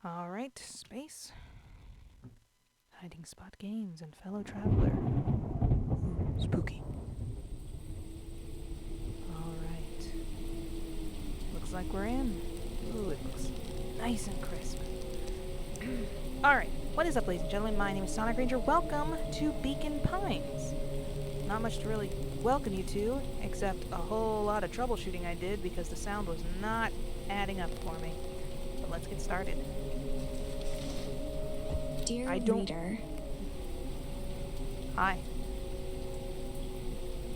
Alright, space. Hiding spot games and fellow traveler. Ooh, spooky. Alright. Looks like we're in. Ooh, it looks nice and crisp. Alright, what is up, ladies and gentlemen? My name is Sonicranger. Welcome to Beacon Pines. Not much to really welcome you to, except a whole lot of troubleshooting I did because the sound was not adding up for me. But let's get started. Dear reader. Hi.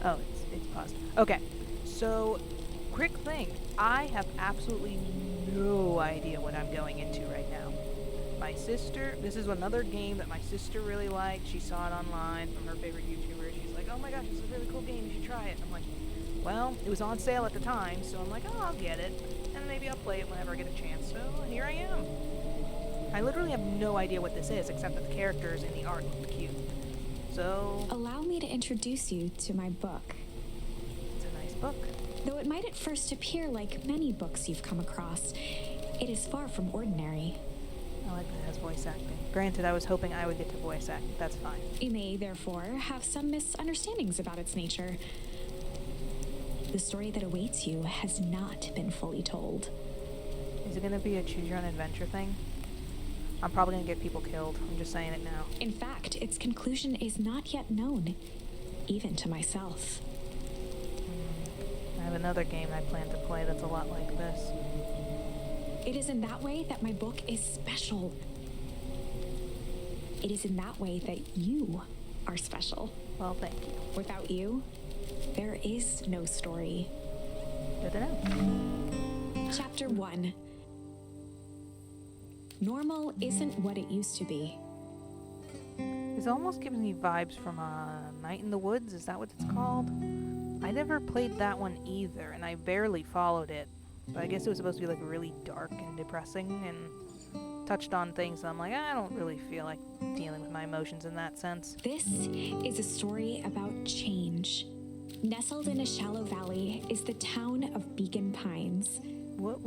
Oh, it's paused. Okay, so quick thing. I have absolutely no idea what I'm going into right now. My sister, this is another game that my sister really liked. She saw it online from her favorite YouTuber. She's like, oh my gosh, this is a really cool game. You should try it. I'm like, well, it was on sale at the time, so I'm like, oh, I'll get it. And maybe I'll play it whenever I get a chance. So here I am. I literally have no idea what this is, except that the characters and the art look cute. So Allow me to introduce you to my book. it's a nice book. Though it might at first appear like many books you've come across, it is far from ordinary. I like that it has voice acting. Granted, I was hoping I would get to voice act. That's fine. You may, therefore, have some misunderstandings about its nature. The story that awaits you has not been fully told. Is it going to be a choose-your-own-adventure thing? I'm probably going to get people killed. I'm just saying it now. In fact, its conclusion is not yet known, even to myself. I have another game I plan to play that's a lot like this. It is in that way that my book is special. It is in that way that you are special. Well, thank you. Without you, there is no story. Good to know. Chapter 1. Normal isn't what it used to be. This almost gives me vibes from Night in the Woods. Is that what it's called? I never played that one either, and I barely followed it. But I guess it was supposed to be like really dark and depressing and touched on things that I'm like, I don't really feel like dealing with my emotions in that sense. This is a story about change. Nestled in a shallow valley is the town of Beacon Pines. What?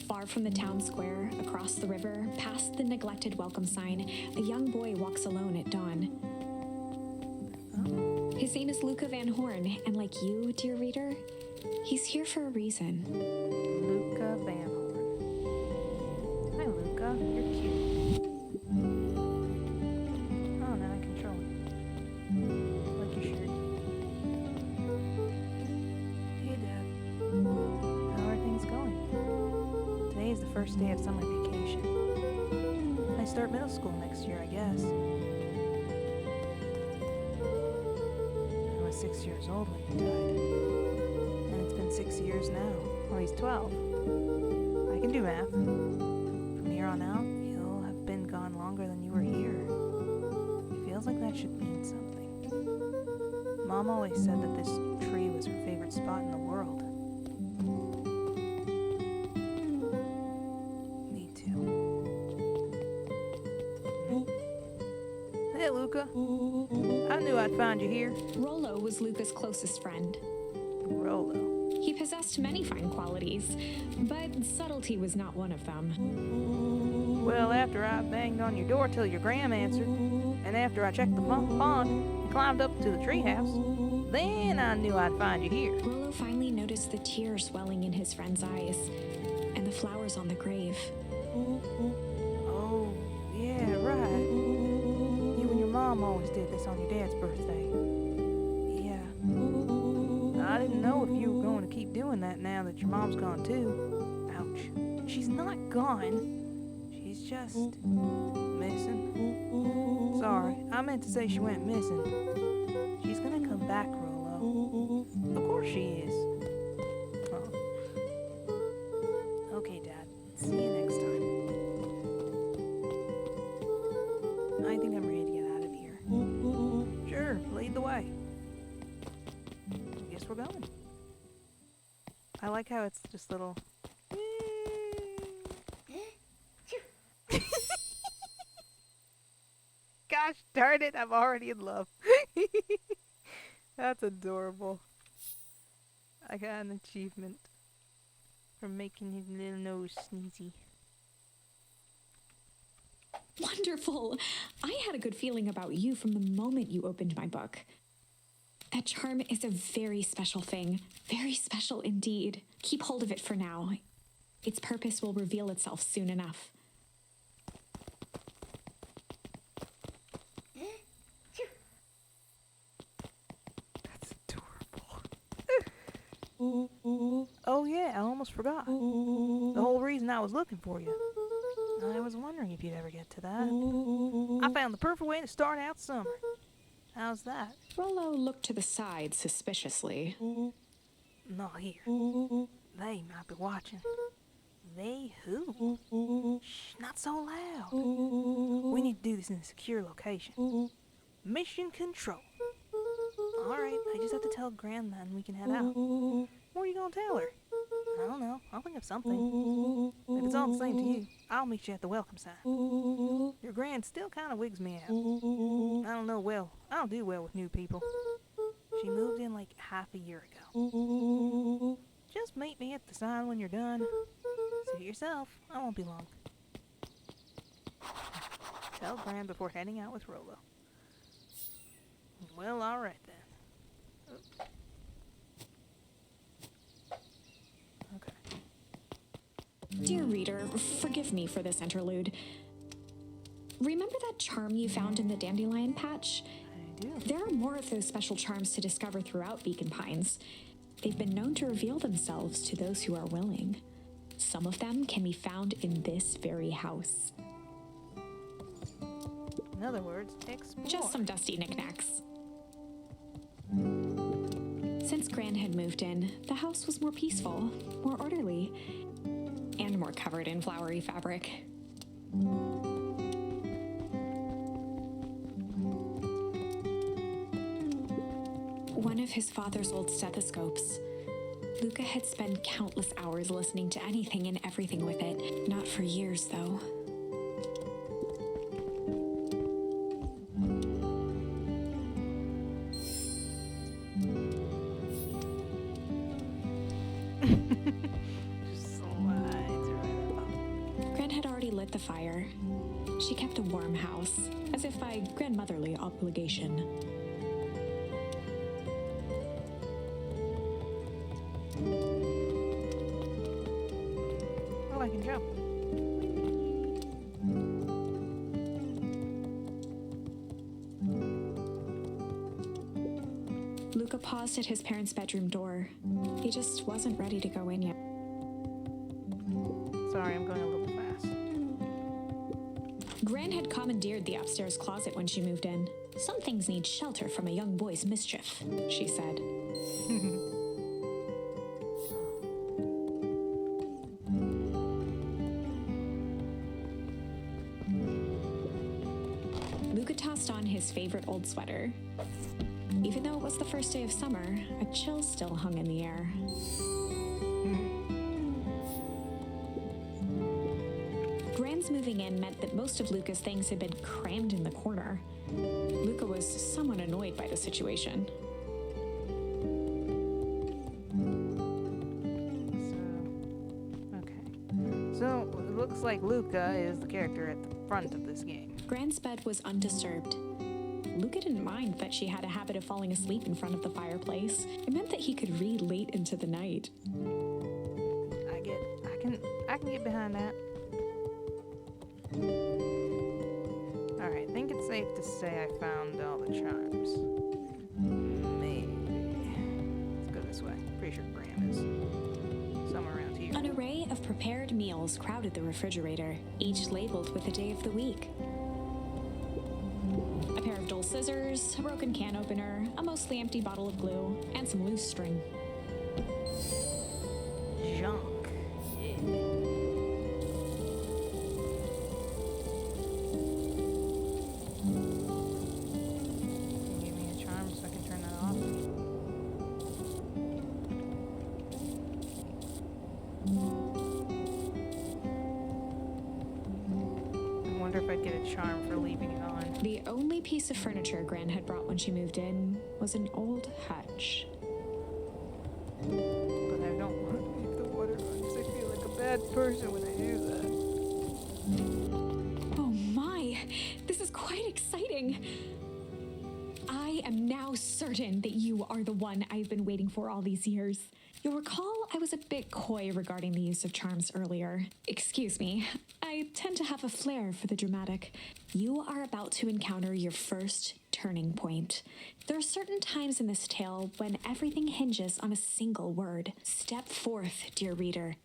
Far from the town square, across the river, past the neglected welcome sign, a young boy walks alone at dawn. Oh. His name is Luca Van Horn, and like you, dear reader, he's here for a reason. Luca Van Horn. Hi, Luca. You're cute. Oh, now I control it. I like your shirt. Hey, Dad. How are things going? Today is the first day of summer vacation. I start middle school next year, I guess. I was 6 years old when he died. And it's been 6 years now. Well, he's 12. I can do math. From here on out, you'll have been gone longer than you were here. It feels like that should mean something. Mom always said that this tree was her favorite spot in the world. Me too. Hey, Luca. I knew I'd find you here. Rollo was Luca's closest friend. Rollo. He possessed many fine qualities, but subtlety was not one of them. Well, after I banged on your door till your gram answered, and after I checked the pond and climbed up to the treehouse, then I knew I'd find you here. Rollo finally noticed the tears welling in his friend's eyes, and the flowers on the grave. Oh, yeah, right. You and your mom always did this on your dad's birthday. Yeah. I didn't know if you were going to keep doing that now that your mom's gone too. Ouch. She's not gone. She's just missing. Sorry, I meant to say she went missing. She's gonna come back, Rollo. Of course she is. Oh. Okay, Dad. See you next time. I think I'm ready to get out of here. Sure, lead the way. Guess we're going. I like how it's just little... Gosh darn it, I'm already in love. That's adorable. I got an achievement for making his little nose sneezy. Wonderful. I had a good feeling about you from the moment you opened my book. That charm is a very special thing. Very special indeed. Keep hold of it for now. Its purpose will reveal itself soon enough. That's adorable. Oh yeah, I almost forgot. The whole reason I was looking for you. I was wondering if you'd ever get to that. I found the perfect way to start out summer. How's that? Rollo looked to the side suspiciously. Not here. They might be watching. They who? Shh, not so loud. We need to do this in a secure location. Mission control. Alright, I just have to tell Grandma and we can head out. What are you gonna tell her? I don't know. I'll think of something. If it's all the same to you, I'll meet you at the welcome sign. Your Gran still kind of wigs me out. I don't do well with new people. She moved in like half a year ago. Just meet me at the sign when you're done. Suit yourself. I won't be long. Tell Gran before heading out with Rollo. Well, alright then. Okay. Dear reader, forgive me for this interlude. Remember that charm you found in the dandelion patch? I do. There are more of those special charms to discover throughout Beacon Pines. They've been known to reveal themselves to those who are willing. Some of them can be found in this very house. In other words, explore. Just some dusty knickknacks. Since Gran had moved in, the house was more peaceful, more orderly, and more covered in flowery fabric. One of his father's old stethoscopes. Luca had spent countless hours listening to anything and everything with it. Not for years, though. Just slides right up. Gran had already lit the fire. She kept a warm house, as if by grandmotherly obligation. Oh, I can jump. Luca paused at his parents' bedroom door. He just wasn't ready to go in yet. Sorry, I'm going a little fast. Gran had commandeered the upstairs closet when she moved in. Some things need shelter from a young boy's mischief, she said. Luca tossed on his favorite old sweater. Even though it was the first day of summer, a chill still hung in the air. Gran's moving in meant that most of Luca's things had been crammed in the corner. Luca was somewhat annoyed by the situation. So it looks like Luca is the character at the front of this game. Gran's bed was undisturbed. Luca didn't mind that she had a habit of falling asleep in front of the fireplace. It meant that he could read late into the night. I can get behind that. Alright, I think it's safe to say I found all the charms. Maybe. Let's go this way. Pretty sure Graham is somewhere around here. An array of prepared meals crowded the refrigerator, each labeled with the day of the week. A pair of dull scissors, a broken can opener, a mostly empty bottle of glue, and some loose string. Junk. Yeah. Can you give me a charm so I can turn that off? I wonder if I'd get a charm for leaving it on. The only piece of furniture Gran had brought when she moved in was an old hutch. But I don't want to leave the water on because I feel like a bad person when I do that. Oh my! This is quite exciting. I am now certain that you are the one I've been waiting for all these years. You'll recall I was a bit coy regarding the use of charms earlier. Excuse me, I tend to have a flair for the dramatic. You are about to encounter your first turning point. There are certain times in this tale when everything hinges on a single word. Step forth, dear reader.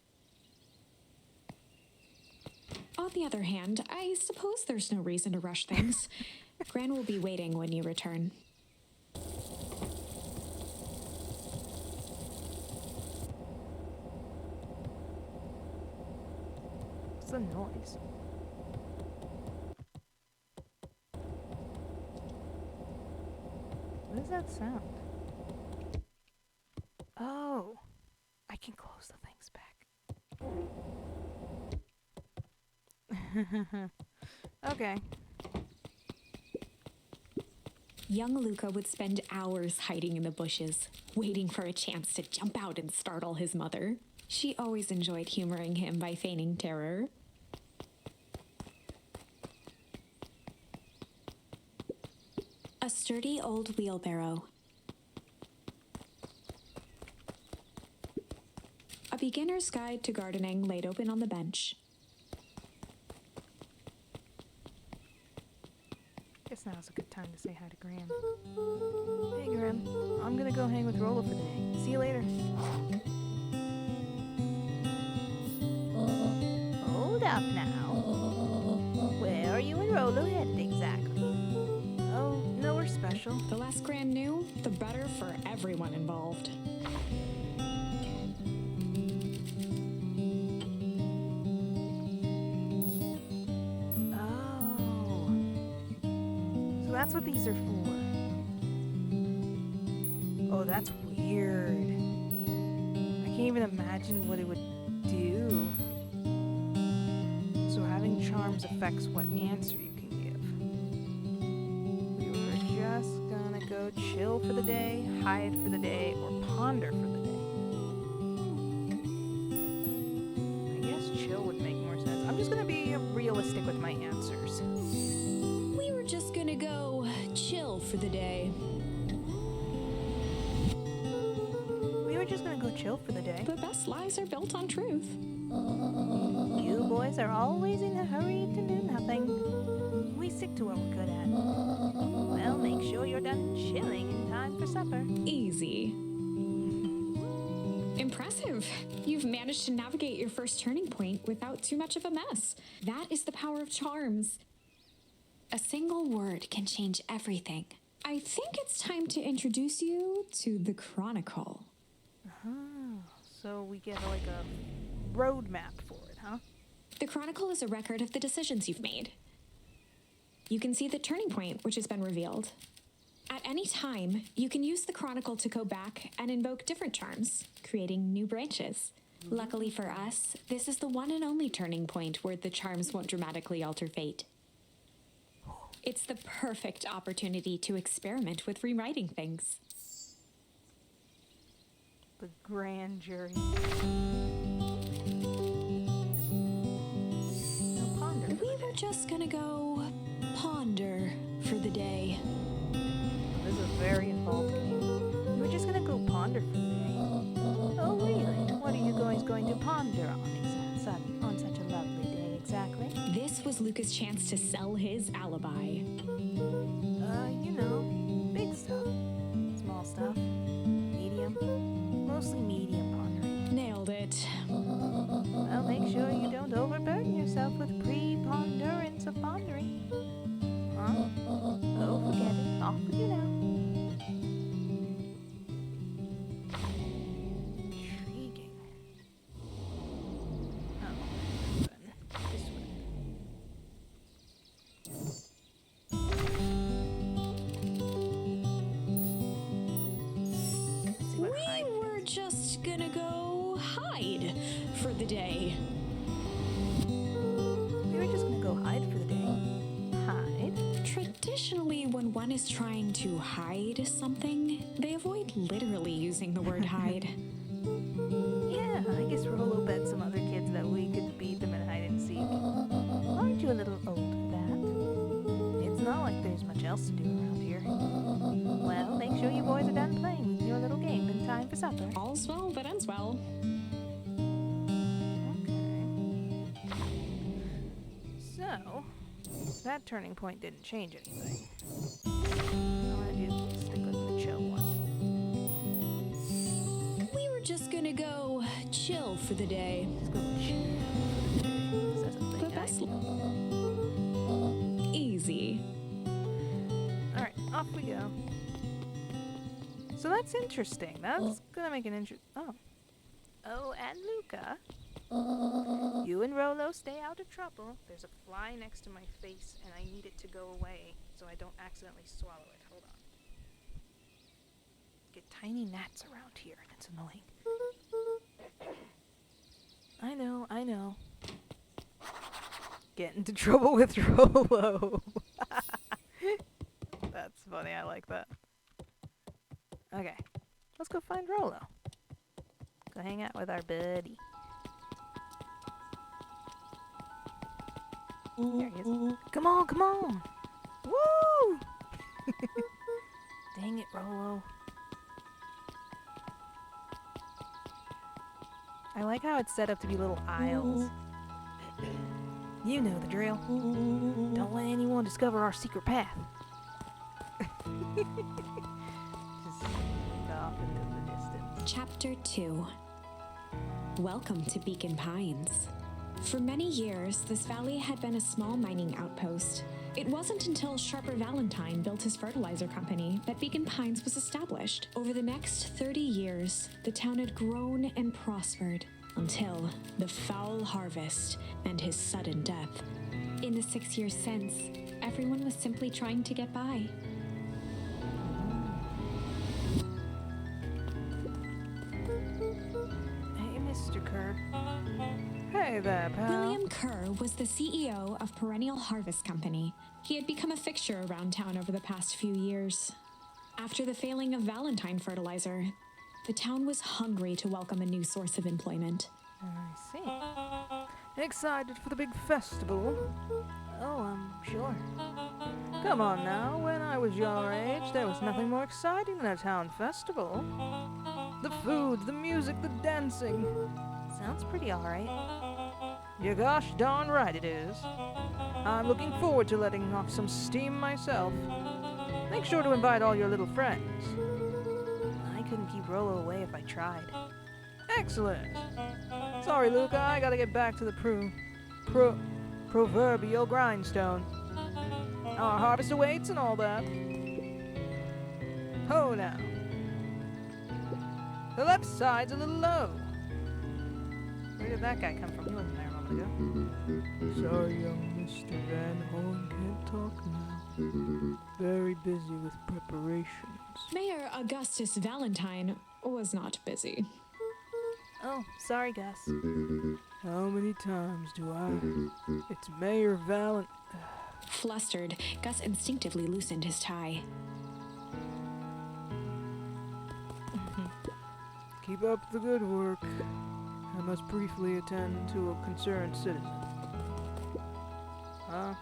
On the other hand, I suppose there's no reason to rush things. Gran will be waiting when you return. What's the noise? What is that sound? Oh, I can close the things back. Okay. Young Luca would spend hours hiding in the bushes, waiting for a chance to jump out and startle his mother. She always enjoyed humoring him by feigning terror. A sturdy old wheelbarrow. A beginner's guide to gardening laid open on the bench. Guess now's a good time to say hi to Gran. Hey, Gran. I'm gonna go hang with Rolo for the day. See you later. Hold up now. Where are you and Rolo headed exactly? Oh, nowhere special. The less Gran knew, the better for everyone involved. Oh. So that's what these are for. Oh, that's weird. I can't even imagine what it would do. So having charms affects what answer you can give. We were just gonna go chill for the day, hide for the day, or ponder for the day. I guess chill would make more sense. I'm just gonna be realistic with my answers. We were just gonna go chill for the day. We were just gonna go chill for the day. The best lies are built on truth. You boys are always in a hurry to do nothing. We stick to what we're good at. Well, make sure you're done chilling in time for supper. Easy. Impressive. You've managed to navigate your first turning point without too much of a mess. That is the power of charms. A single word can change everything. I think it's time to introduce you to the Chronicle. So we get like a roadmap for it, huh? The Chronicle is a record of the decisions you've made. You can see the turning point, which has been revealed. At any time, you can use the Chronicle to go back and invoke different charms, creating new branches. Luckily for us, this is the one and only turning point where the charms won't dramatically alter fate. It's the perfect opportunity to experiment with rewriting things. The grand jury. No ponder. We were just gonna go ponder for the day. This is a very involved game. We were just gonna go ponder for the day. Oh, really? What are you guys going to ponder on such a lovely day exactly? This was Luca's chance to sell his alibi. You know, big stuff. Small stuff. Medium. Mostly medium pondering. Nailed it. Well, make sure you don't overburden yourself with preponderance of pondering. Huh? Oh, forget it. Off with you now. Intriguing. Oh, then. This way. See what We hide were is. just gonna go hide for the day. We were just gonna go hide for the day. Hide? Traditionally, when one is trying to hide something, they avoid literally using the word hide. Yeah, I guess Rolo bet some other kids that we could beat them at hide and seek. Aren't you a little old for that? else to do around here. Well, make sure you boys are done playing with your little game in time for supper. All's well that ends well. Okay. So, that turning point didn't change anything. I'm gonna stick with the chill one. We were just gonna go chill for the day. Let's go chill. That's a thing, The best I- Easy. Alright, off we go. So that's interesting. That's gonna make an Oh. Oh, and Luca. You and Rolo stay out of trouble. There's a fly next to my face, and I need it to go away so I don't accidentally swallow it. Hold on. Get tiny gnats around here, and it's annoying. I know. Get into trouble with Rolo. That's funny, I like that. Okay, let's go find Rolo. Go hang out with our buddy. There he is. Come on! Woo! Dang it, Rolo. I like how it's set up to be little aisles. You know the drill. Don't let anyone discover our secret path. Just off into the distance. Chapter 2. Welcome to Beacon Pines. For many years, this valley had been a small mining outpost. It wasn't until Sharper Valentine built his fertilizer company that Beacon Pines was established. Over the next 30 years, the town had grown and prospered until the foul harvest and his sudden death. In the 6 years since, everyone was simply trying to get by. Hey, Mr. Kerr. Hey there, pal. William Kerr was the CEO of Perennial Harvest Company. He had become a fixture around town over the past few years. After the failing of Valentine fertilizer, the town was hungry to welcome a new source of employment. I see. Excited for the big festival? Oh, sure. Come on now, when I was your age, there was nothing more exciting than a town festival. The food, the music, the dancing. Sounds pretty alright. You're gosh darn right it is. I'm looking forward to letting off some steam myself. Make sure to invite all your little friends. I couldn't keep Rolo away if I tried. Excellent. Sorry, Luca, I gotta get back to the proverbial grindstone. Our harvest awaits and all that. Ho now. The left side's a little low. Where did that guy come from? He wasn't there a moment ago. Sorry, young Mr. Van Horn can't talk now. Very busy with preparations. Mayor Augustus Valentine was not busy. Oh, sorry, Gus. How many times do I? It's Mayor Valent. Flustered, Gus instinctively loosened his tie. Keep up the good work. I must briefly attend to a concerned citizen. Huh?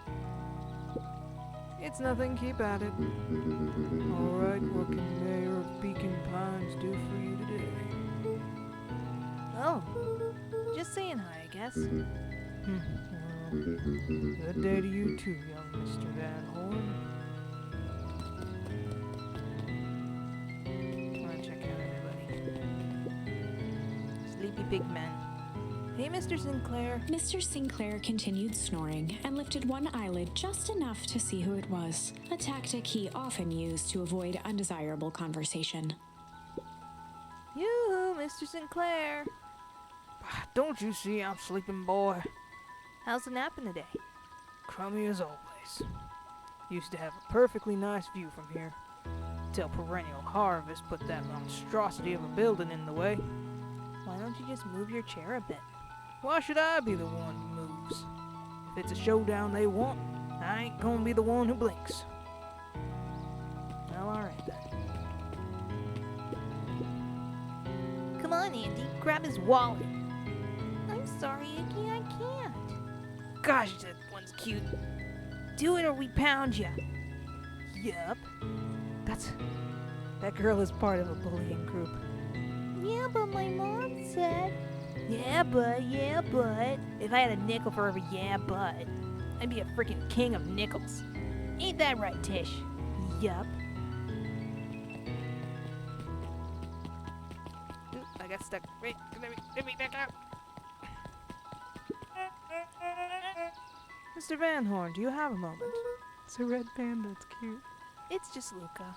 It's nothing, keep at it. Alright, what can Mayor of Beacon Pines do for you today? Oh, just saying hi, I guess. Well, good day to you too, young Mr. Van Horn. Wanna check out everybody. Sleepy pig man. Hey, Mr. Sinclair. Mr. Sinclair continued snoring and lifted one eyelid just enough to see who it was, a tactic he often used to avoid undesirable conversation. Yoo-hoo, Mr. Sinclair. Don't you see I'm sleeping, boy? How's the napping today? Crummy as always. Used to have a perfectly nice view from here. Till Perennial Harvest put that monstrosity of a building in the way. Why don't you just move your chair a bit? Why should I be the one who moves? If it's a showdown they want, I ain't gonna be the one who blinks. Well, alright then. Come on, Andy, grab his wallet. I'm sorry, Icky, I can't. Gosh, that one's cute. Do it or we pound ya. Yup. That girl is part of a bullying group. Yeah, but my mom said. Yeah, but. If I had a nickel for every yeah, but, I'd be a freaking king of nickels. Ain't that right, Tish? Yup. Oop, I got stuck. Wait, let me back out. Mr. Van Horn, do you have a moment? It's a red panda, it's cute. It's just Luca.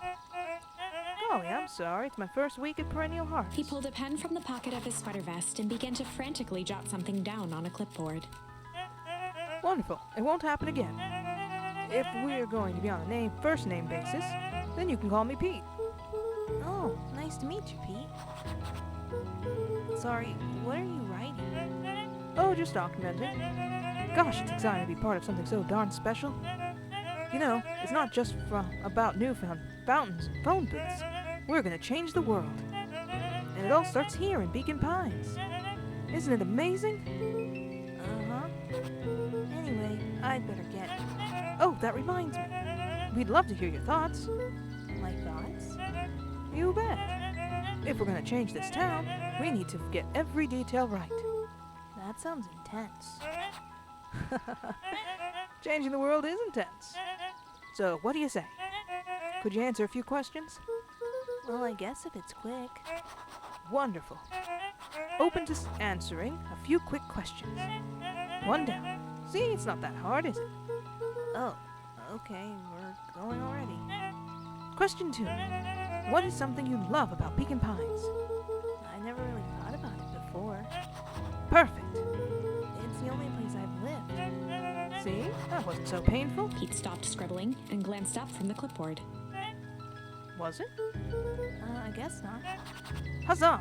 Golly, I'm sorry. It's my first week at Perennial Hearts. He pulled a pen from the pocket of his sweater vest and began to frantically jot something down on a clipboard. Wonderful. It won't happen again. If we're going to be on a first name basis, then you can call me Pete. Oh, nice to meet you, Pete. Sorry, what are you writing? Oh, just documenting. Gosh, it's exciting to be part of something so darn special. You know, it's not just about newfound fountains and phone booths. We're gonna change the world. And it all starts here in Beacon Pines. Isn't it amazing? Uh-huh. Anyway, I'd better get... Oh, that reminds me. We'd love to hear your thoughts. My thoughts? You bet. If we're gonna change this town, we need to get every detail right. That sounds intense. Changing the world is intense. So, what do you say? Could you answer a few questions? Well, I guess if it's quick. Wonderful. Open to answering a few quick questions. One down. See, it's not that hard, is it? Oh, okay, we're going already. Question 2. What is something you love about Beacon Pines? I never really thought about it before. Perfect. It's the only place I've lived. See? That wasn't so painful. Pete stopped scribbling and glanced up from the clipboard. Was it? I guess not. Huzzah!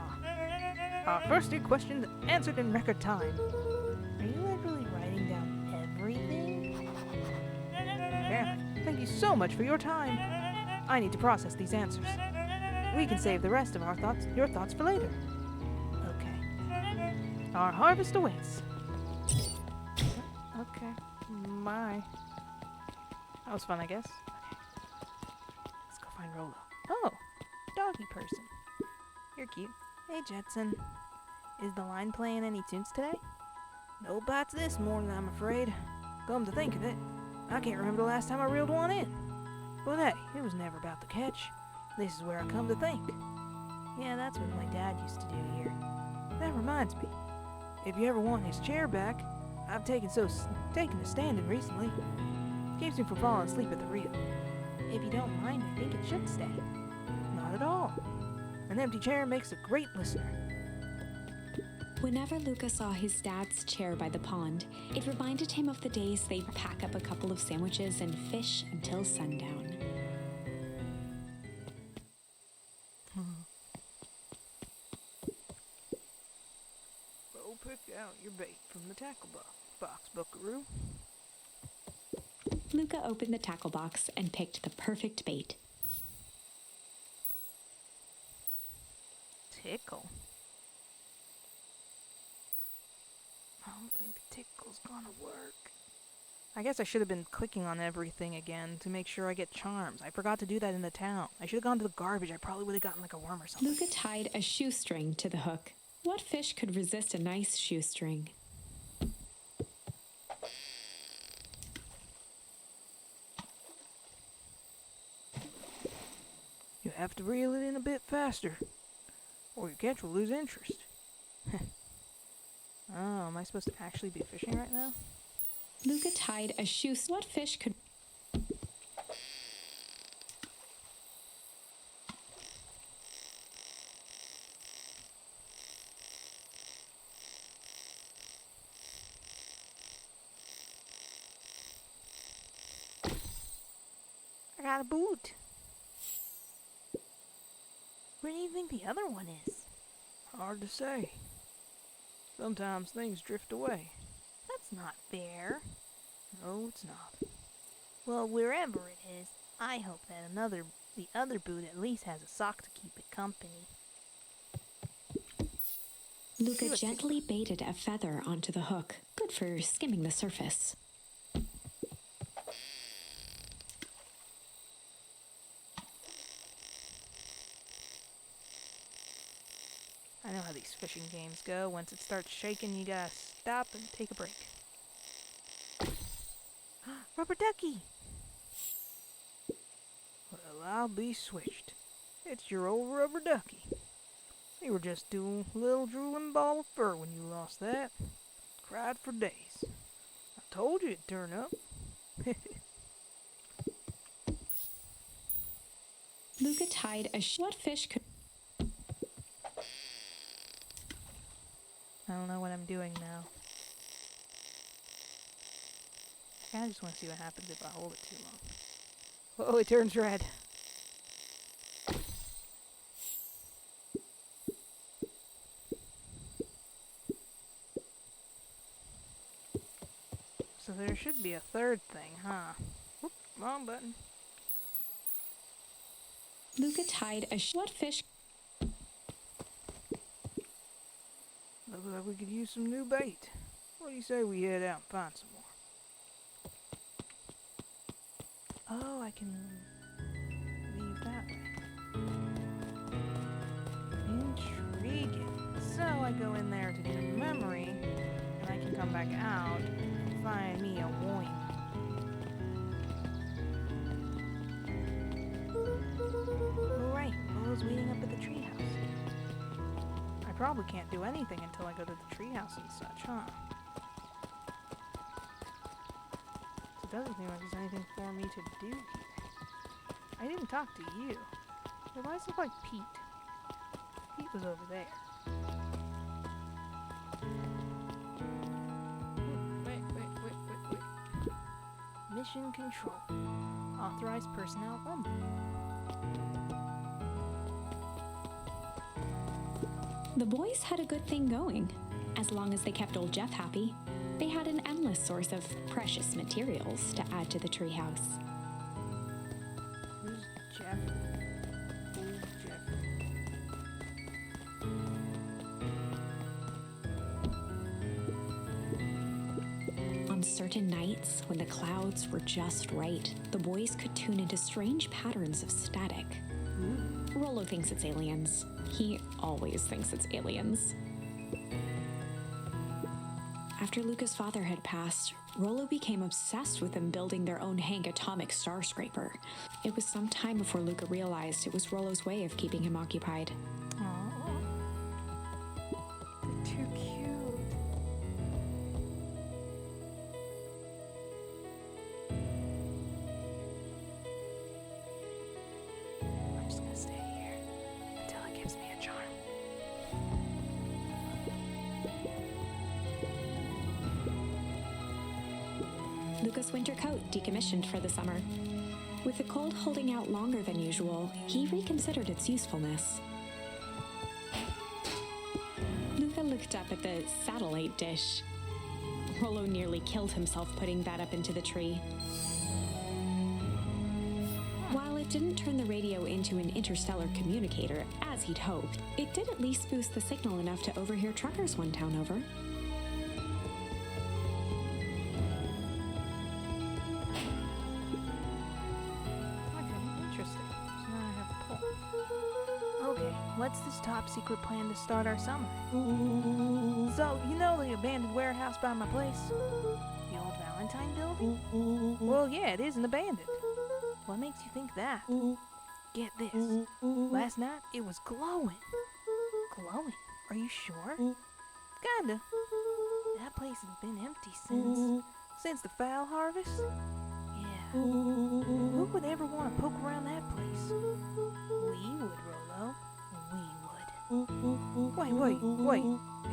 Our first 2 questions answered in record time. Are you literally writing down everything? Apparently. Thank you so much for your time. I need to process these answers. We can save the rest of your thoughts for later. Okay. Our harvest awaits. Okay. My. That was fun, I guess. Okay. Let's go find Rolo. Oh, doggy person. You're cute. Hey, Jetson. Is the line playing any tunes today? No bites this morning, I'm afraid. Come to think of it, I can't remember the last time I reeled one in. But hey, it was never about the catch. This is where I come to think. Yeah, that's what my dad used to do here. That reminds me, if you ever want his chair back, I've taken to standing recently. Keeps me from falling asleep at the wheel. If you don't mind, I think it should stay. Not at all. An empty chair makes a great listener. Whenever Luca saw his dad's chair by the pond, it reminded him of the days they'd pack up a couple of sandwiches and fish until sundown. Go pick out your bait from the tackle box, buckaroo. Luca opened the tackle box and picked the perfect bait. Tickle? I don't think the tickle's gonna work. I guess I should have been clicking on everything again to make sure I get charms. I forgot to do that in the town. I should have gone to the garbage. I probably would have gotten like a worm or something. Luca tied a shoestring to the hook. What fish could resist a nice shoestring? You have to reel it in a bit faster, or your catch will lose interest. Oh, am I supposed to actually be fishing right now? Luca tied a shoestring. What fish could... I got a boot. Where do you think the other one is? Hard to say. Sometimes things drift away. That's not fair. No, it's not. Well, wherever it is, I hope that the other boot at least has a sock to keep it company. Luca gently baited a feather onto the hook. Good for skimming the surface. fishing games go. Once it starts shaking, you gotta stop and take a break. Rubber ducky! Well, I'll be switched. It's your old rubber ducky. You were just a little drooling ball of fur when you lost that. Cried for days. I told you it'd turn up. Luca tied a what fish could. I don't know what I'm doing now. I just want to see what happens if I hold it too long. Oh, it turns red. So there should be a third thing, huh? Whoop, wrong button. Luca tied a what fish. Looks like we could use some new bait. What do you say we head out and find some more? Oh, I can leave that way. Intriguing. So I go in there to do memory, and I can come back out and find me a wine. Oh right, Lola's waiting up at the treehouse. I probably can't do anything until I go to the treehouse and such, huh? It doesn't seem like there's anything for me to do here. I didn't talk to you. Your eyes look like Pete. Pete was over there. Wait. Mission control. Authorized personnel only. The boys had a good thing going. As long as they kept old Jeff happy, they had an endless source of precious materials to add to the treehouse. Who's Jeff? Who's Jeff? On certain nights, when the clouds were just right, the boys could tune into strange patterns of static. Rollo thinks it's aliens. He always thinks it's aliens. After Luca's father had passed, Rollo became obsessed with them building their own Hank atomic star scraper. It was some time before Luca realized it was Rollo's way of keeping him occupied. Aww. They're too cute. I'm just gonna stay here until it gives me a charm. Luca's winter coat decommissioned for the summer. With the cold holding out longer than usual, he reconsidered its usefulness. Luca looked up at the satellite dish. Rollo nearly killed himself putting that up into the tree. While it didn't turn the radio into an interstellar communicator, as he'd hoped, it did at least boost the signal enough to overhear truckers one town over. Interesting. So now I have a pull. Okay, what's this top secret plan to start our summer? So, you know the abandoned warehouse by my place? The old Valentine building? Well, yeah, it isn't abandoned. What makes you think that? Get this. Last night, it was glowing. Glowing? Are you sure? Kinda. That place has been empty since the fowl harvest? Yeah. Who would ever want to poke around that place? We would, Rollo. We would. Wait.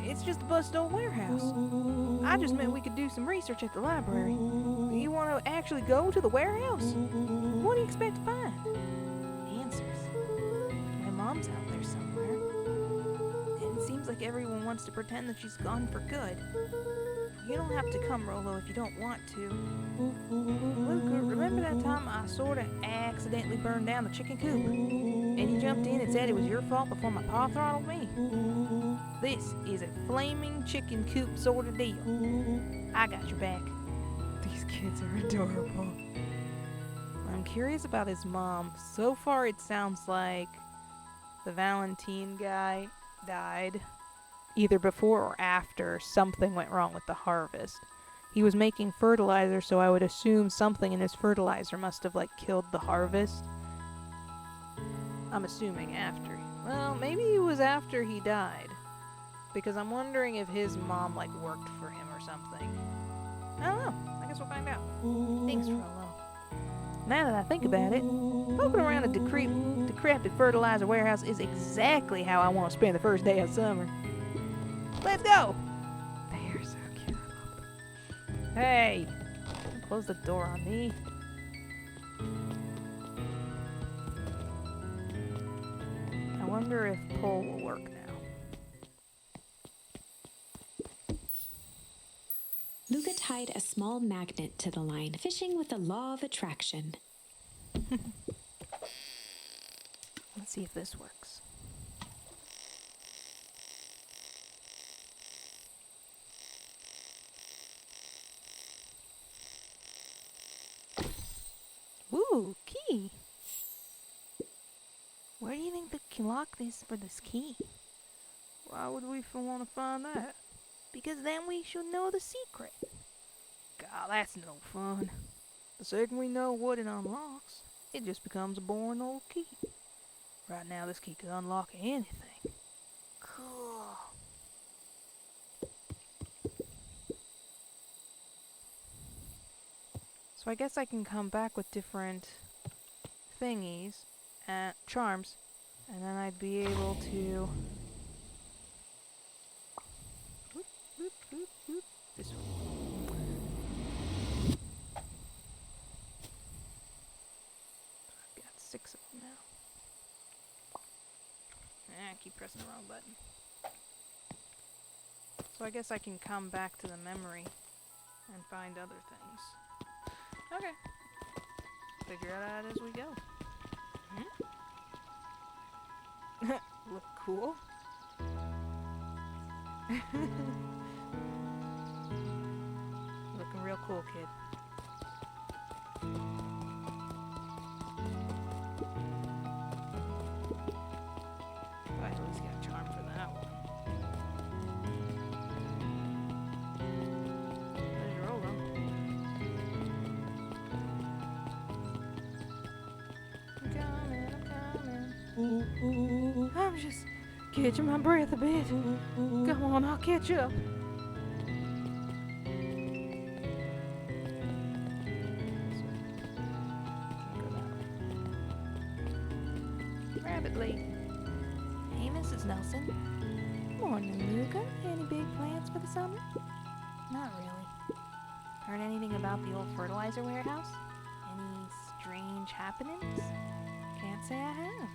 It's just a busted old warehouse. I just meant we could do some research at the library. You want to actually go to the warehouse? What do you expect to find? Answers. My mom's out there somewhere. And it seems like everyone wants to pretend that she's gone for good. You don't have to come, Rollo, if you don't want to. Luca, remember that time I sorta accidentally burned down the chicken coop? And you jumped in and said it was your fault before my pa throttled me? This is a flaming chicken coop sort of deal. I got your back. These kids are adorable. I'm curious about his mom. So far it sounds like the Valentine guy died either before or after something went wrong with the harvest. He was making fertilizer, so I would assume something in his fertilizer must have like killed the harvest. I'm assuming after. Well, maybe it was after he died. Because I'm wondering if his mom like worked for him or something. I don't know. I guess we'll find out. Thanks, Frollo. Now that I think about it, poking around a decrepit fertilizer warehouse is exactly how I want to spend the first day of summer. Let's go! They're so cute. Hey! Don't close the door on me. I wonder if pull will work now. Luca tied a small magnet to the line, fishing with the law of attraction. Let's see if this works. Ooh, key. Where do you think the lock is for this key? Why would we want to find that? Because then we should know the secret. God, that's no fun. The second we know what it unlocks, it just becomes a boring old key. Right now, this key could unlock anything. Cool. So I guess I can come back with different thingies, charms, and then I'd be able to... Whoop, whoop, whoop, whoop. This one. I've got 6 of them now. I keep pressing the wrong button. So I guess I can come back to the memory and find other things. Okay. Figure it out as we go. Look cool. Looking real cool, kid. I at least got a charm for that one. There's your Rolo. I'm coming. I'm just catching my breath a bit. Come on, I'll catch up. Rabbit Lady. Hey, Mrs. Nelson. Morning, Luca. Any big plans for the summer? Not really. Heard anything about the old fertilizer warehouse? Any strange happenings? Can't say I have.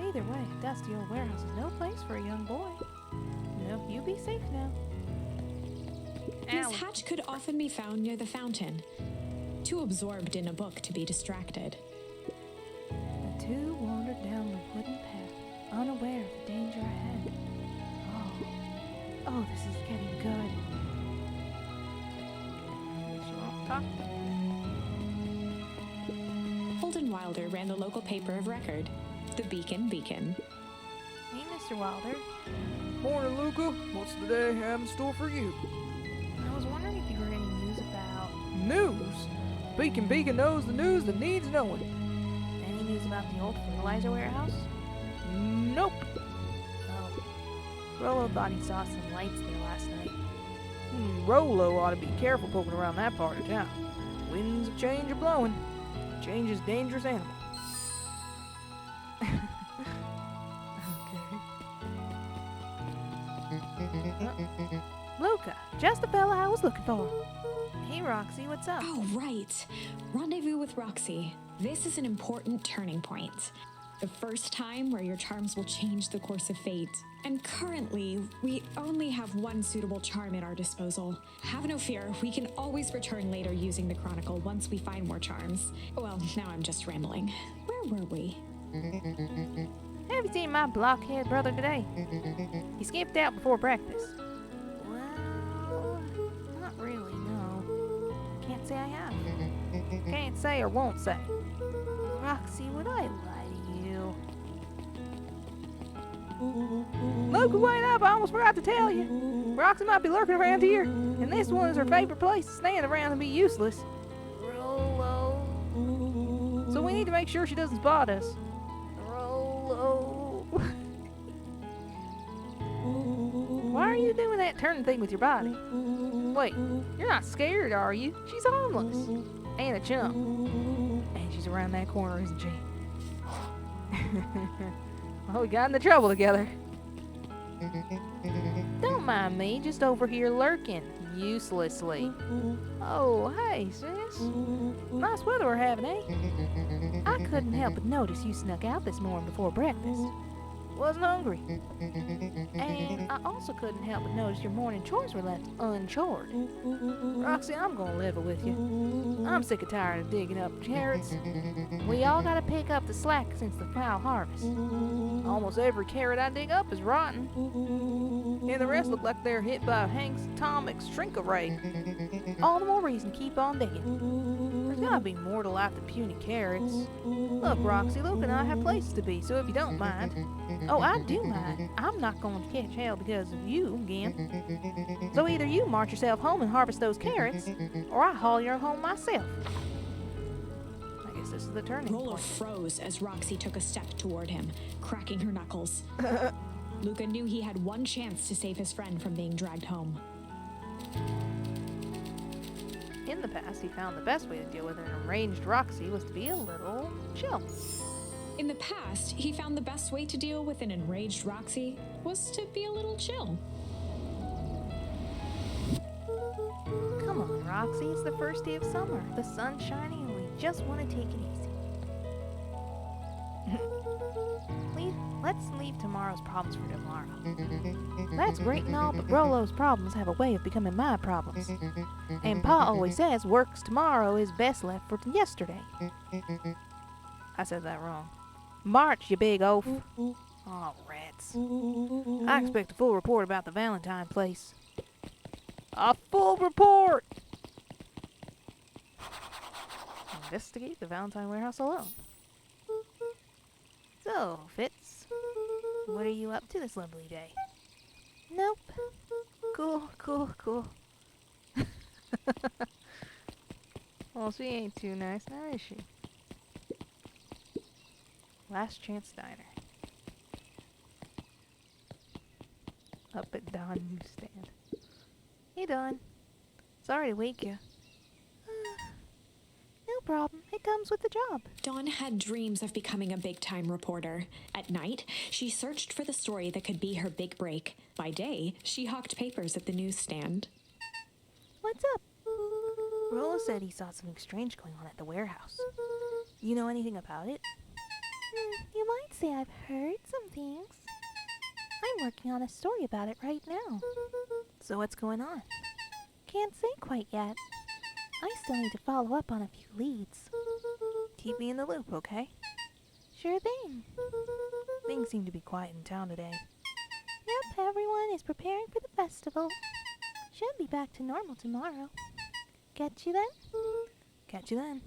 Either way, a dusty old warehouse is no place for a young boy. No, you be safe now. His hatch could often be found near the fountain, too absorbed in a book to be distracted. The two wandered down the wooden path, unaware of the danger ahead. Oh, this is getting good. Guess you won't talk to me. Holden Wilder ran the local paper of record, the Beacon. Hey, Mr. Wilder. Morning, Luca. What's the day have in store for you? I was wondering if you heard any news about... News? Beacon knows the news that needs knowing. Any news about the old fertilizer warehouse? Nope. Oh. Rolo thought he saw some lights there last night. Rolo ought to be careful poking around that part of town. Winds of change are blowing. Change is a dangerous animal. Luca, just the fella I was looking for. Hey, Roxy, what's up? Oh, right. Rendezvous with Roxy. This is an important turning point. The first time where your charms will change the course of fate. And currently, we only have one suitable charm at our disposal. Have no fear, we can always return later using the Chronicle once we find more charms. Well, now I'm just rambling. Where were we? Have you seen my blockhead brother today? He skipped out before breakfast. Well, not really, no. Can't say I have. Can't say or won't say. Roxy, would I lie to you? Luca, wait up! I almost forgot to tell you. Roxy might be lurking around here, and this one is her favorite place to stand around and be useless. Rolo. So we need to make sure she doesn't spot us. Rolo. Why are you doing that turning thing with your body? Wait, you're not scared, are you? She's homeless. And a chump. And she's around that corner, isn't she? Well, we got into trouble together. Don't mind me, just over here lurking, uselessly. Oh, hey, sis. Nice weather we're having, eh? I couldn't help but notice you snuck out this morning before breakfast. Wasn't hungry. And I also couldn't help but notice your morning chores were left unchored. Roxy, I'm gonna level with you. I'm sick and tired of digging up carrots. We all gotta pick up the slack since the foul harvest. Almost every carrot I dig up is rotten. And the rest look like they're hit by Hank's atomic shrink-a-ray. All the more reason to keep on digging. There's gotta be more to life than puny carrots. Look, Roxy, Luke and I have places to be, so if you don't mind. Oh, I do mind. I'm not going to catch hell because of you again. So either you march yourself home and harvest those carrots, or I haul you home myself. I guess this is the turning Rolo point. froze as Roxy took a step toward him, cracking her knuckles. Luca knew he had one chance to save his friend from being dragged home. In the past, he found the best way to deal with an enraged Roxy was to be a little chill. In the past, he found the best way to deal with an enraged Roxy was to be a little chill. Come on, Roxy, it's the first day of summer. The sun's shining and we just want to take it easy. Let's leave tomorrow's problems for tomorrow. That's great and all, but Rolo's problems have a way of becoming my problems. And Pa always says work's tomorrow is best left for yesterday. I said that wrong. March, you big oaf. Oh, rats. I expect a full report about the Valentine place. A full report! Investigate the Valentine warehouse alone. So, Fitz, what are you up to this lovely day? Nope. Cool. Well, she ain't too nice now, is she? Last Chance Diner. Up at Don Newsstand. Hey, Don. Sorry to wake you. No problem. It comes with the job. Dawn had dreams of becoming a big-time reporter. At night, she searched for the story that could be her big break. By day, she hawked papers at the newsstand. What's up? Rolo said he saw something strange going on at the warehouse. You know anything about it? You might say I've heard some things. I'm working on a story about it right now. So what's going on? Can't say quite yet. I still need to follow up on a few leads. Keep me in the loop, okay? Sure thing. Things seem to be quiet in town today. Yep, everyone is preparing for the festival. Should be back to normal tomorrow. Catch you then? Catch you then.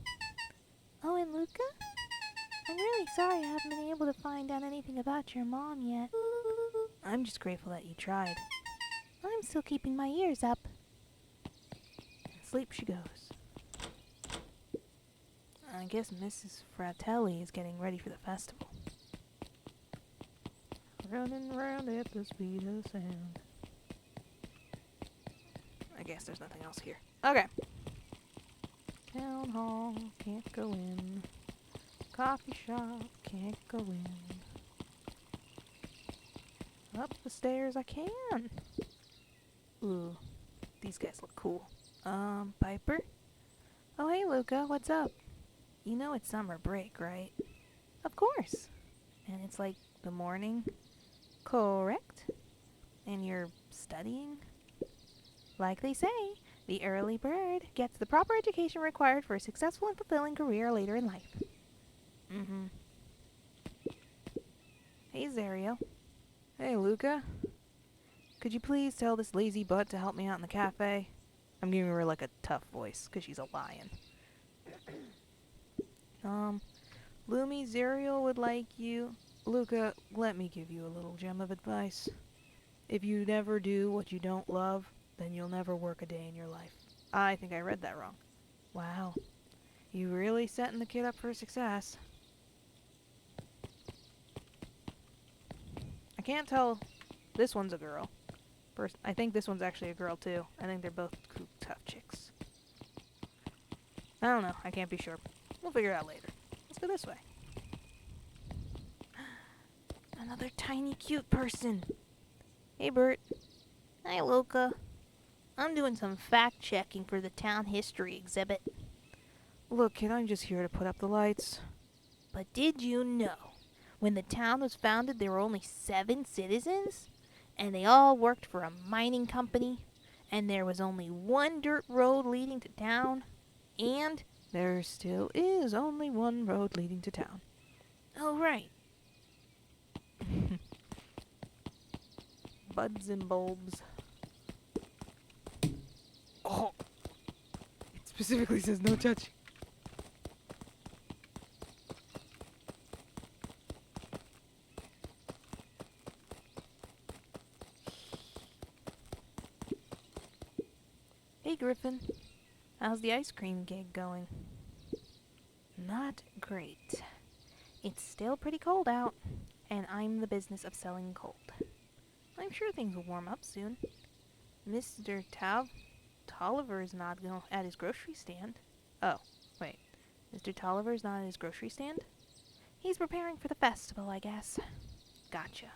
Oh, and Luca? I'm really sorry I haven't been able to find out anything about your mom yet. I'm just grateful that you tried. I'm still keeping my ears up. Sleep she goes. I guess Mrs. Fratelli is getting ready for the festival. Running round at the speed of sound. I guess there's nothing else here. Okay. Town hall, can't go in. Coffee shop, can't go in. Up the stairs I can. Ooh, these guys look cool. Piper? Oh, hey, Luca, what's up? You know it's summer break, right? Of course. And it's like the morning? Correct. And you're studying? Like they say, the early bird gets the proper education required for a successful and fulfilling career later in life. Mm-hmm. Hey, Zario. Hey, Luca. Could you please tell this lazy butt to help me out in the cafe? I'm giving her like a tough voice, because she's a lion. Lumi, Zerial would like you. Luca, let me give you a little gem of advice. If you never do what you don't love, then you'll never work a day in your life. I think I read that wrong. Wow, you really setting the kid up for success. I can't tell. This one's a girl. I think this one's actually a girl too. I think they're both tough chicks. I don't know. I can't be sure. We'll figure it out later. Let's go this way. Another tiny cute person. Hey, Bert. Hi, Luca. I'm doing some fact checking for the town history exhibit. Look, kid, I'm just here to put up the lights. But did you know, when the town was founded, there were only 7 citizens? And they all worked for a mining company? And there was only one dirt road leading to town? And there still is only one road leading to town. Oh, right. Buds and bulbs. Oh! It specifically says no touch. Hey, Griffin. How's the ice cream gig going? Not great. It's still pretty cold out, and I'm in the business of selling cold. I'm sure things will warm up soon. Mr. Tolliver is not at his grocery stand. Oh, wait. Mr. Tolliver's not at his grocery stand? He's preparing for the festival, I guess. Gotcha.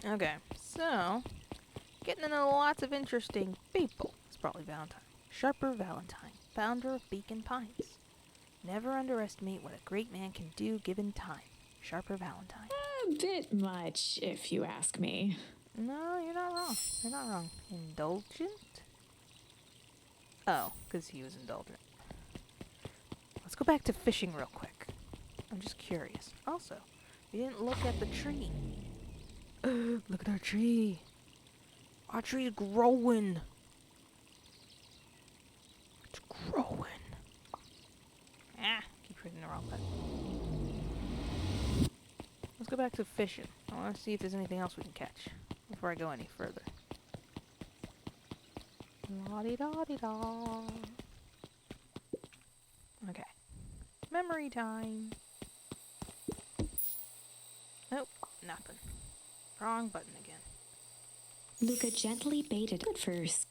Okay, so getting to know lots of interesting people. It's probably Valentine. Sharper Valentine, founder of Beacon Pines. Never underestimate what a great man can do given time. Sharper Valentine. A bit much, if you ask me. No, you're not wrong. You're not wrong. Indulgent? Oh, because he was indulgent. Let's go back to fishing real quick. I'm just curious. Also, we didn't look at the tree. Look at our tree. Our tree's growing. It's growing. Ah, keep hitting the wrong button. Let's go back to fishing. I want to see if there's anything else we can catch before I go any further. La-di-da-di-da. Okay. Memory time. Nope, nothing. Wrong button again. Luca gently baited at first.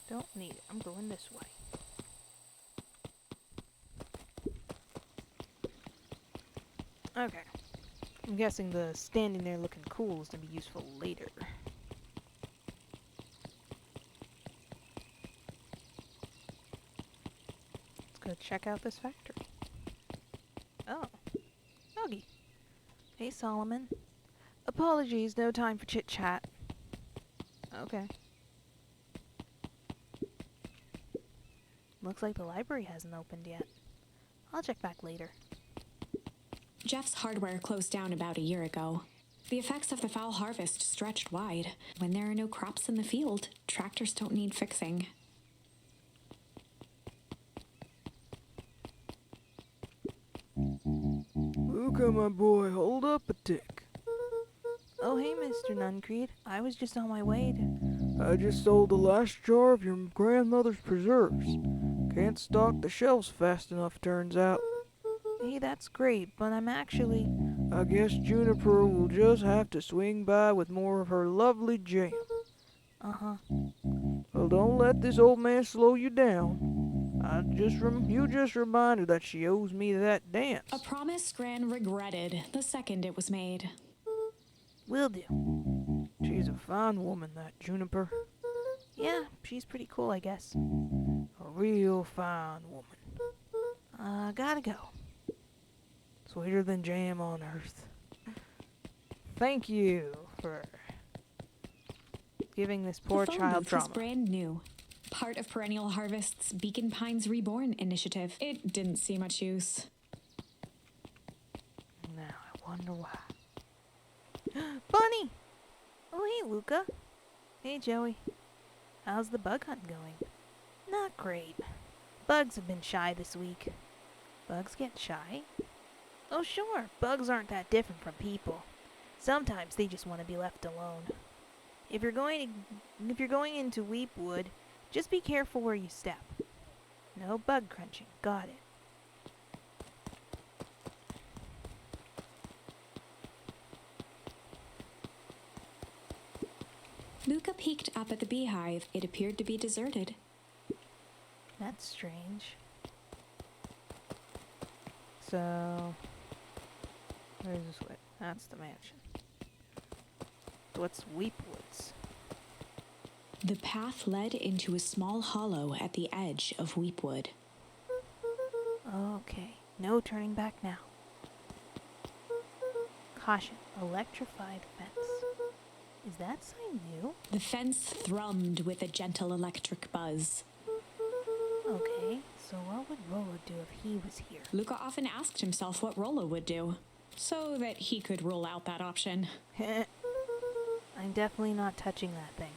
Don't need it. I'm going this way. Okay. I'm guessing the standing there looking cool is going to be useful later. Let's go check out this factory. Oh. Doggy. Hey, Solomon. Apologies, no time for chit-chat. Okay. Looks like the library hasn't opened yet. I'll check back later. Jeff's hardware closed down about a year ago. The effects of the foul harvest stretched wide. When there are no crops in the field, tractors don't need fixing. Luca, my boy, hold up a tick. Oh, hey, Mr. Nuncreed. I was just on my way to... I just sold the last jar of your grandmother's preserves. Can't stock the shelves fast enough, turns out. Hey, that's great, but I'm actually... I guess Juniper will just have to swing by with more of her lovely jam. Uh-huh. Well, don't let this old man slow you down. You just remind her that she owes me that dance. A promise Gran regretted the second it was made. Will do. She's a fine woman, that Juniper. Yeah, she's pretty cool, I guess. A real fine woman. Gotta go. Sweeter than jam on earth. Thank you for giving this poor The phone child booth was trauma. brand new. Part of Perennial Harvest's Beacon Pines Reborn initiative. It didn't see much use. Now I wonder why. Bunny! Oh, hey, Luca. Hey, Joey. How's the bug hunt going? Not great. Bugs have been shy this week. Bugs get shy? Oh sure, bugs aren't that different from people. Sometimes they just want to be left alone. If you're going into Weepwood, just be careful where you step. No bug crunching. Got it. Luca peeked up at the beehive. It appeared to be deserted. That's strange. So, where's this way? That's the mansion. What's Weepwoods? The path led into a small hollow at the edge of Weepwood. Okay, no turning back now. Caution, electrified fence. Is that sign new? The fence thrummed with a gentle electric buzz. Okay, so what would Rolo do if he was here? Luca often asked himself what Rolo would do, so that he could rule out that option. I'm definitely not touching that thing.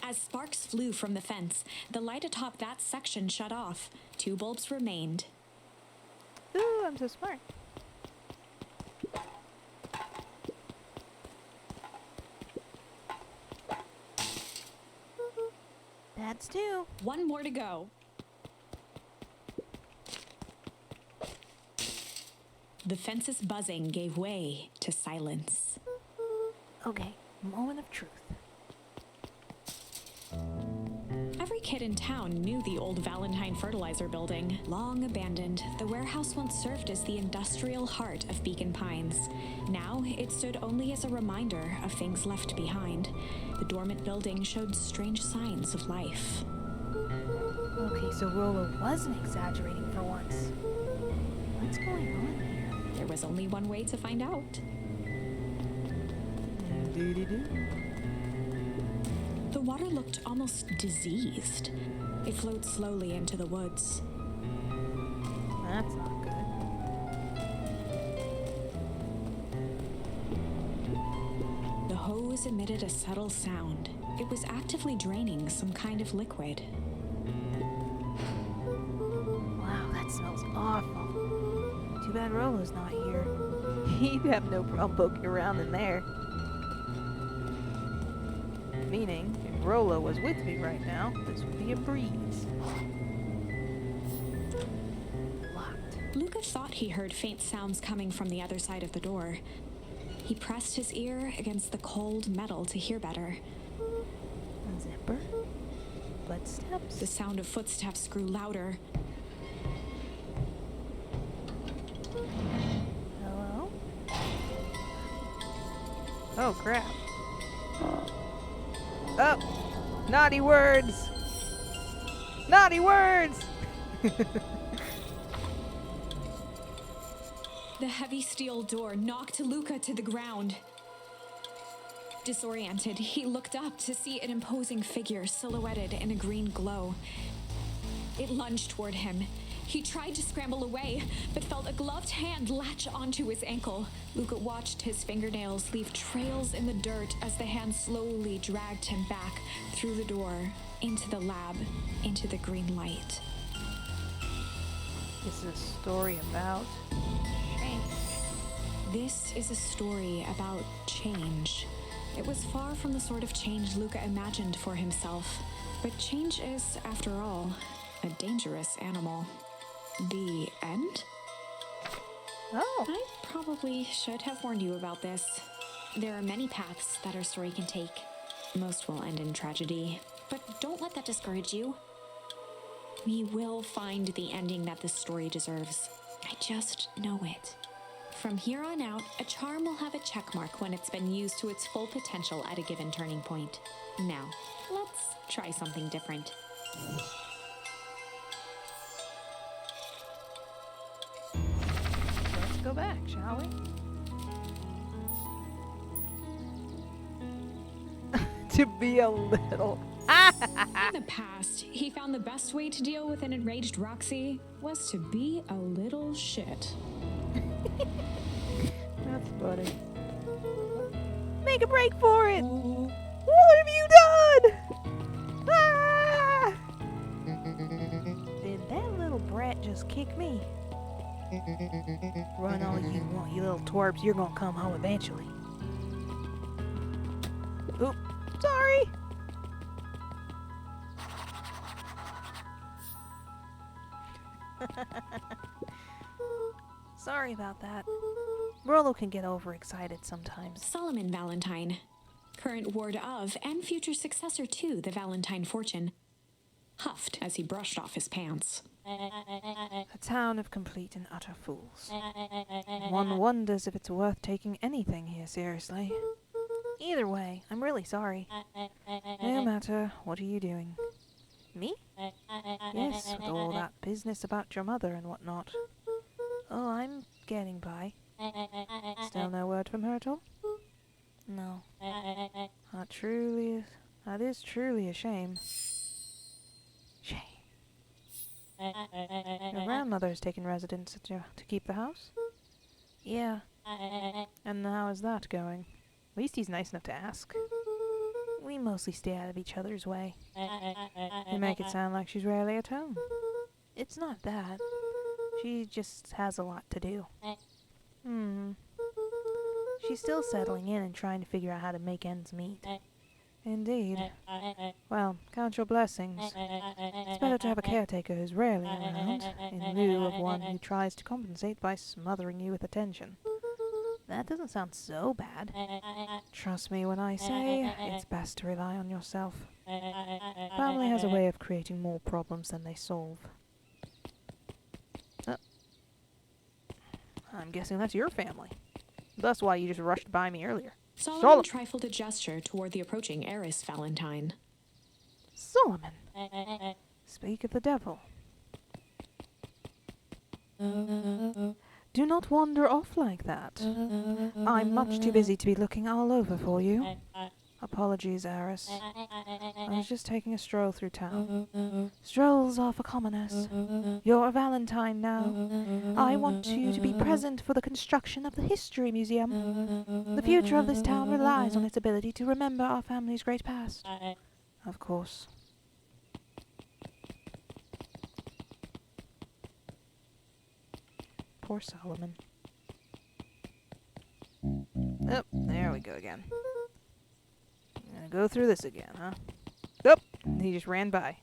As sparks flew from the fence, the light atop that section shut off. 2 bulbs remained. Ooh, I'm so smart. That's 2. 1 more to go. The fence's buzzing gave way to silence. Okay, moment of truth. Every kid in town knew the old Valentine fertilizer building. Long abandoned, the warehouse once served as the industrial heart of Beacon Pines. Now, it stood only as a reminder of things left behind. The dormant building showed strange signs of life. Okay, so Rolo wasn't exaggerating for once. What's going on here? There was only one way to find out. Doo-doo-doo. The water looked almost diseased. It flowed slowly into the woods. That's not good. The hose emitted a subtle sound. It was actively draining some kind of liquid. Wow, that smells awful. Too bad Rolo's not here. He'd have no problem poking around in there. Meaning, if Rolo was with me right now, this would be a breeze. Locked. Luca thought he heard faint sounds coming from the other side of the door. He pressed his ear against the cold metal to hear better. A zipper? Footsteps? The sound of footsteps grew louder. Hello? Oh, crap. Oh! Naughty words! Naughty words! The heavy steel door knocked Luca to the ground. Disoriented, he looked up to see an imposing figure silhouetted in a green glow. It lunged toward him. He tried to scramble away, but felt a gloved hand latch onto his ankle. Luca watched his fingernails leave trails in the dirt as the hand slowly dragged him back through the door, into the lab, into the green light. This is a story about change. This is a story about change. It was far from the sort of change Luca imagined for himself. But change is, after all, a dangerous animal. The end? Oh. I probably should have warned you about this. There are many paths that our story can take. Most will end in tragedy. But don't let that discourage you. We will find the ending that this story deserves. I just know it. From here on out, a charm will have a check mark when it's been used to its full potential at a given turning point. Now, let's try something different. Let's go back, shall we? To be a little. In the past, he found the best way to deal with an enraged Roxy was to be a little shit. That's funny. Make a break for it! What have you done? Ah! Did that little brat just kick me? Run all you want, you little twerps. You're gonna come home eventually. Oop, sorry! Sorry about that. Rollo can get overexcited sometimes. Solomon Valentine, current ward of and future successor to the Valentine fortune, huffed as he brushed off his pants. A town of complete and utter fools. One wonders if it's worth taking anything here seriously. Either way, I'm really sorry. No matter, what are you doing? Me? Yes, with all that business about your mother and whatnot. Oh, I'm getting by. Still no word from her at all? No. That is truly a shame. Shame. Your grandmother has taken residence to keep the house? Yeah. And how is that going? At least he's nice enough to ask. We mostly stay out of each other's way. You make it sound like she's rarely at home. It's not that. She just has a lot to do. She's still settling in and trying to figure out how to make ends meet. Indeed. Well, count your blessings. It's better to have a caretaker who's rarely around, in lieu of one who tries to compensate by smothering you with attention. That doesn't sound so bad. Trust me when I say it's best to rely on yourself. Family has a way of creating more problems than they solve. I'm guessing that's your family. That's why you just rushed by me earlier. Solomon trifled a gesture toward the approaching heiress Valentine. Solomon! Speak of the devil. Do not wander off like that. I'm much too busy to be looking all over for you. Apologies, heiress. I was just taking a stroll through town. Strolls are for commoners. You're a Valentine now. I want you to be present for the construction of the History Museum. The future of this town relies on its ability to remember our family's great past. Of course. Poor Solomon. Oh, there we go again. Gonna go through this again, huh? Oh, he just ran by.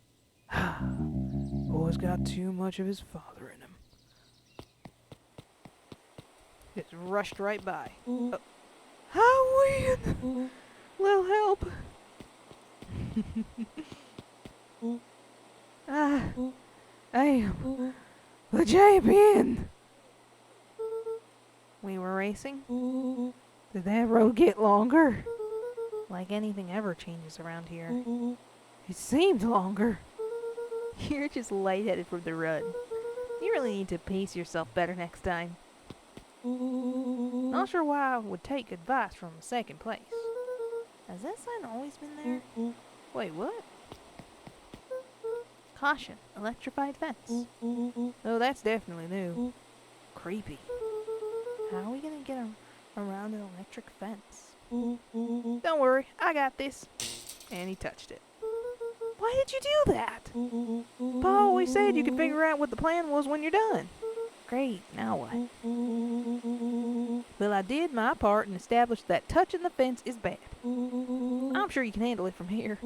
Boy's got too much of his father in him. Just rushed right by. Oh. Halloween! Little help. I am the champion. We were racing? Did that road get longer? Like anything ever changes around here. It seemed longer. You're just lightheaded from the run. You really need to pace yourself better next time. Not sure why I would take advice from second place. Has that sign always been there? Wait, what? Caution, electrified fence. Oh, that's definitely new. Creepy. How are we gonna get around an electric fence? Don't worry, I got this. And he touched it. Why did you do that? Pa always said you could figure out what the plan was when you're done. Great, now what? Well, I did my part and established that touching the fence is bad. I'm sure you can handle it from here.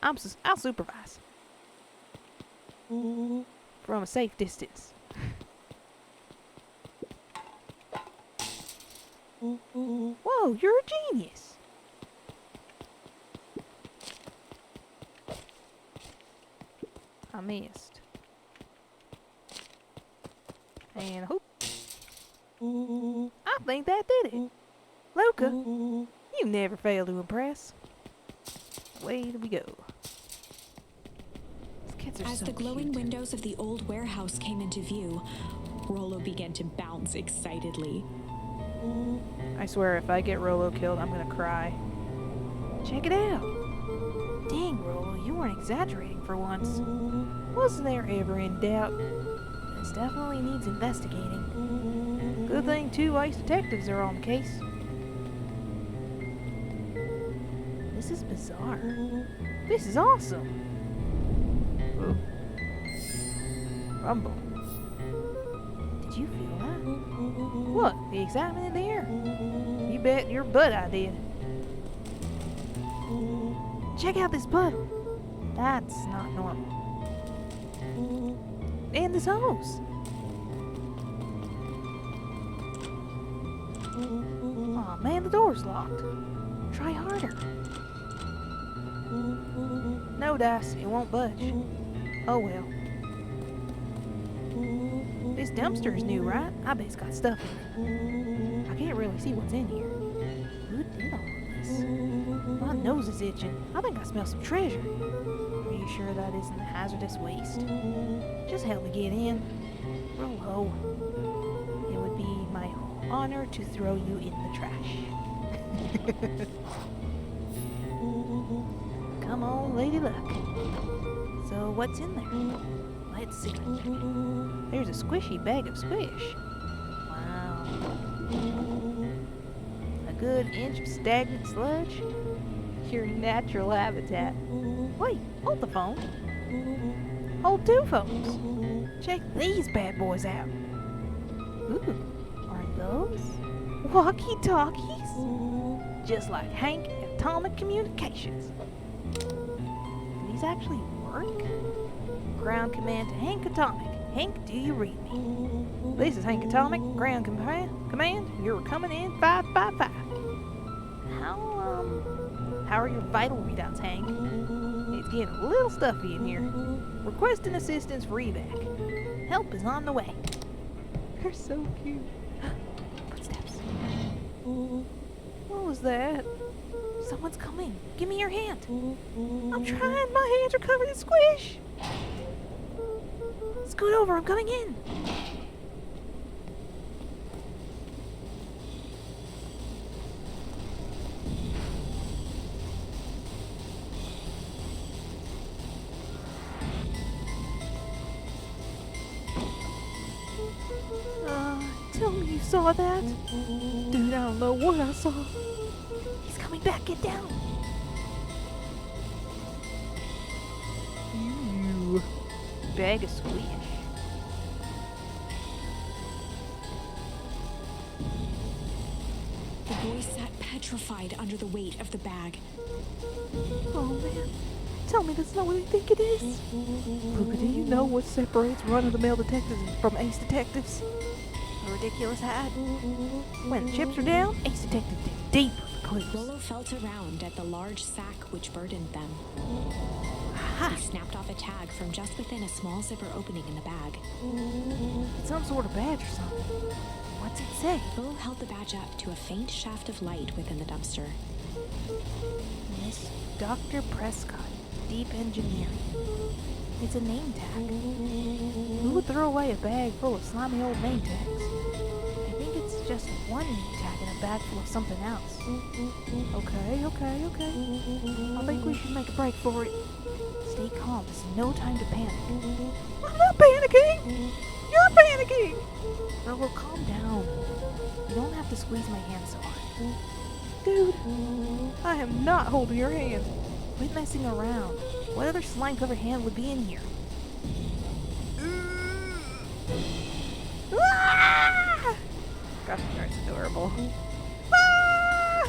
I'll supervise. From a safe distance. Whoa, you're a genius. I missed. And hoop. I think that did it. Luca, you never fail to impress. Away we go. These kids are As so the glowing cute. windows of the old warehouse came into view, Rollo began to bounce excitedly. I swear, if I get Rollo killed, I'm gonna cry. Check it out. Dang, Rollo, you weren't exaggerating for once. Was there ever in doubt? This definitely needs investigating. Good thing 2 ice detectives are on the case. This is bizarre. This is awesome. Whoa. Rumble. Did you feel that? What? The excitement in the air? You bet your butt I did. Check out this puddle. That's not normal. And this hose. Aw, man, the door's locked. Try harder. No dice, it won't budge. Oh well. This dumpster is new, right? I bet it's got stuff in it. I can't really see what's in here. Who did all of this? My nose is itching. I think I smell some treasure. Are you sure that isn't hazardous waste? Just help me get in. Roll low. It would be my honor to throw you in the trash. Come on, Lady Luck. So what's in there? Let's see. There's a squishy bag of squish. Wow. A good inch of stagnant sludge. Your natural habitat. Wait, hold the phone. Hold 2 phones. Check these bad boys out. Ooh, are those walkie-talkies? Just like Hank Atomic Communications. Do these actually work? Ground command to Hank Atomic. Hank, do you read me? This is Hank Atomic. Ground command. You're coming in 555. How are your vital readouts, Hank? It's getting a little stuffy in here. Requesting assistance for evac. Help is on the way. They're so cute. Footsteps. What was that? Someone's coming. Give me your hand. I'm trying. My hands are covered in squish. Scoot over. I'm coming in. Tell me you saw that. Dude, I don't know what I saw. He's coming back. Get down. Ew. Bag of squish. The boy sat petrified under the weight of the bag. Oh man. Tell me that's not what I think it is. Luca, do you know what separates run-of-the-mill detectives from ace detectives? A ridiculous hide. When the chips are down, ace detectives dig deeper for clues. Rollo felt around at the large sack which burdened them. Aha! He snapped off a tag from just within a small zipper opening in the bag. It's some sort of badge or something. What's it say? Rollo held the badge up to a faint shaft of light within the dumpster. Miss Dr. Prescott, Deep Engineering. It's a name tag. Who would throw away a bag full of slimy old name tags? I think it's just one name tag in a bag full of something else. Okay. I think we should make a break for it. Stay calm. There's no time to panic. I'm not panicking! You're panicking! Well, calm down. You don't have to squeeze my hand so hard. Dude, I am not holding your hand. Quit messing around. What other slime-covered hand would be in here? Ah! Gosh, that's adorable. Ah!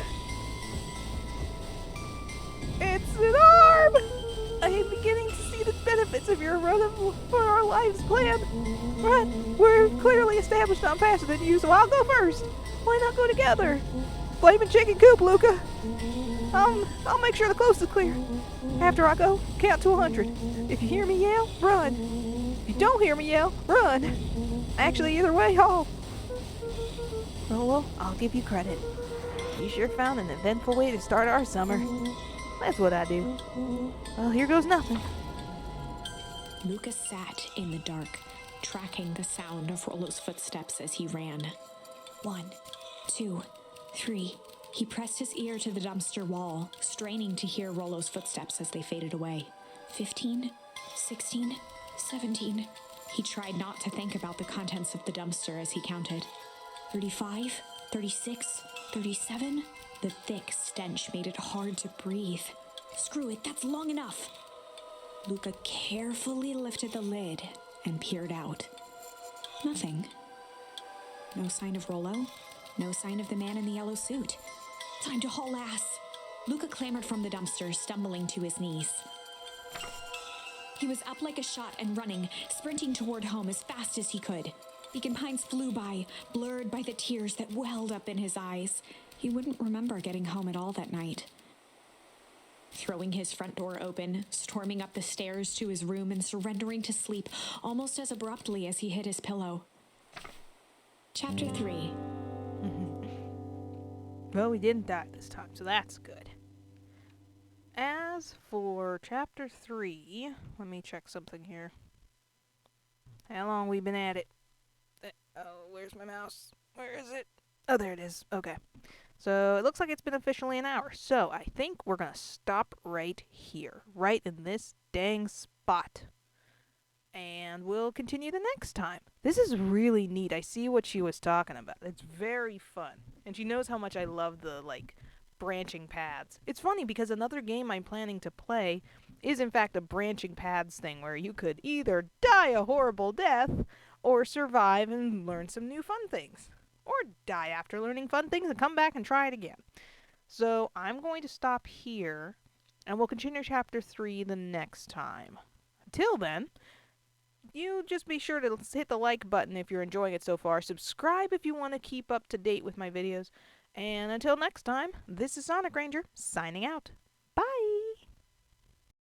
It's an arm! I am beginning to see the benefits of your run for our lives plan. Right, we're clearly established I'm faster than you, so I'll go first. Why not go together? Flaming chicken coop, Luca. I'll make sure the coast is clear. After I go, count to 100. If you hear me yell, run. If you don't hear me yell, run. Actually, either way, I'll give you credit. You sure found an eventful way to start our summer. That's what I do. Well, here goes nothing. Lucas sat in the dark, tracking the sound of Rollo's footsteps as he ran. 1, 2, 3. He pressed his ear to the dumpster wall, straining to hear Rollo's footsteps as they faded away. 15, 16, 17. He tried not to think about the contents of the dumpster as he counted. 35, 36, 37. The thick stench made it hard to breathe. Screw it, that's long enough. Luca carefully lifted the lid and peered out. Nothing. No sign of Rollo. No sign of the man in the yellow suit. Time to haul ass. Luca clambered from the dumpster, stumbling to his knees. He was up like a shot and running, sprinting toward home as fast as he could. Beacon Pines flew by, blurred by the tears that welled up in his eyes. He wouldn't remember getting home at all that night. Throwing his front door open, storming up the stairs to his room and surrendering to sleep almost as abruptly as he hit his pillow. Chapter 3. Well, we didn't die this time, so that's good. As for Chapter 3, let me check something here. How long we been at it? Oh, where's my mouse? Where is it? Oh, there it is. Okay. So it looks like it's been officially an hour. So I think we're going to stop right here. Right in this dang spot. And we'll continue the next time. This is really neat. I see what she was talking about. It's very fun. And she knows how much I love the, branching paths. It's funny because another game I'm planning to play is in fact a branching paths thing where you could either die a horrible death or survive and learn some new fun things. Or die after learning fun things and come back and try it again. So I'm going to stop here and we'll continue Chapter 3 the next time. Until then, you just be sure to hit the like button if you're enjoying it so far. Subscribe if you want to keep up to date with my videos. And until next time, this is Sonicranger, signing out. Bye!